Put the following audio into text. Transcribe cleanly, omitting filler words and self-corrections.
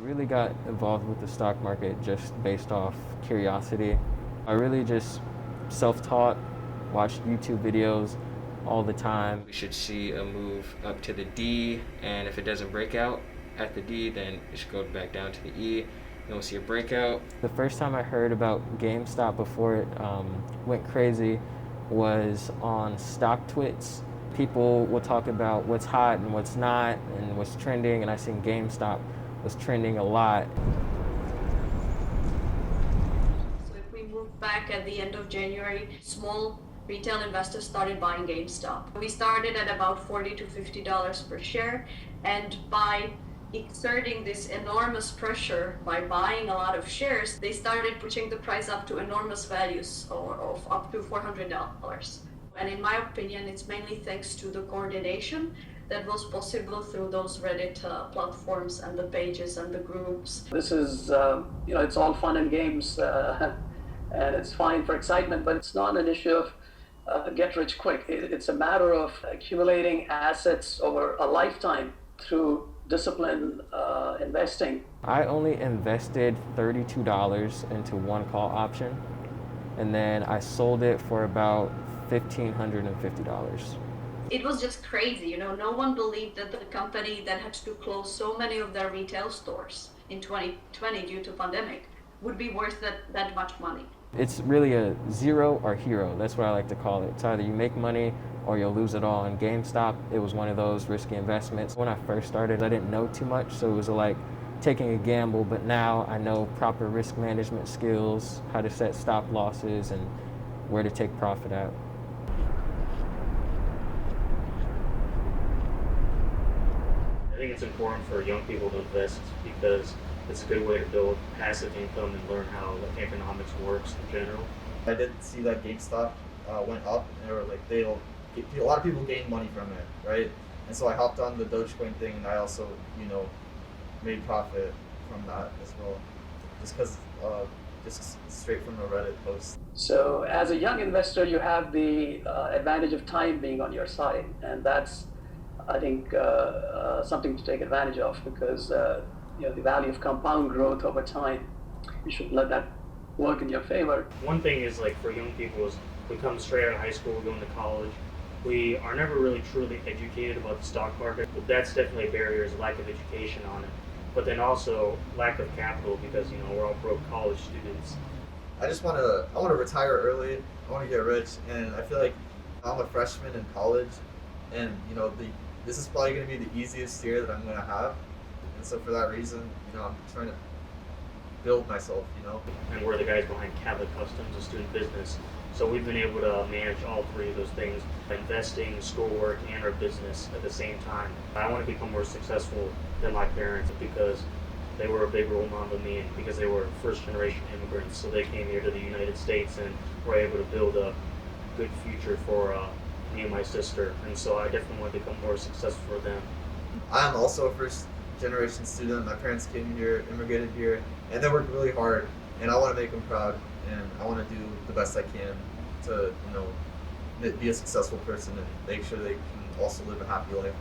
really got involved with the stock market just based off curiosity. I really just self-taught, watched YouTube videos all the time. We should see a move up to the D, and if it doesn't break out at the D, then it should go back down to the E. Then we'll see a breakout. The first time I heard about GameStop before it went crazy was on StockTwits. People will talk about what's hot and what's not and what's trending, and I seen GameStop was trending a lot. So if we move back at the end of January, small retail investors started buying GameStop. We started at about $40 to $50 per share, and by exerting this enormous pressure by buying a lot of shares, they started pushing the price up to enormous values of up to $400. And in my opinion, it's mainly thanks to the coordination that was possible through those Reddit platforms and the pages and the groups. This is, it's all fun and games, and it's fine for excitement, but it's not an issue of get rich quick. It's a matter of accumulating assets over a lifetime through disciplined investing. I only invested $32 into one call option, and then I sold it for about $1,550. It was just crazy, no one believed that the company that had to close so many of their retail stores in 2020 due to pandemic would be worth that much money. It's really a zero or hero. That's what I like to call it. It's either you make money or you'll lose it all. In GameStop, it was one of those risky investments. When I first started, I didn't know too much, so it was like taking a gamble, but now I know proper risk management skills, how to set stop losses, and where to take profit at. I think it's important for young people to invest because it's a good way to build passive income and learn how economics works in general. I did see that GameStop went up, and they were like, a lot of people gained money from it, right? And so I hopped on the Dogecoin thing, and I also, made profit from that as well, just because, just straight from a Reddit post. So as a young investor, you have the advantage of time being on your side, and that's, I think, something to take advantage of, because the value of compound growth over time, you should let that work in your favor. One thing is, like, for young people is we come straight out of high school, we're going to college. We are never really truly educated about the stock market. But that's definitely a barrier, is lack of education on it. But then also lack of capital, because we're all broke college students. I want to retire early. I want to get rich, and I feel like I'm a freshman in college, and this is probably going to be the easiest year that I'm going to have. And so for that reason, I'm trying to build myself, And we're the guys behind Catholic Customs, a student business. So we've been able to manage all three of those things, investing, schoolwork, and our business at the same time. I want to become more successful than my parents because they were a big role model to me, and because they were first-generation immigrants. So they came here to the United States and were able to build a good future for me and my sister. And so I definitely want to become more successful for them. I am also a first-generation student. My parents came here, immigrated here, and they worked really hard. And I want to make them proud, and I want to do the best I can to, be a successful person and make sure they can also live a happy life.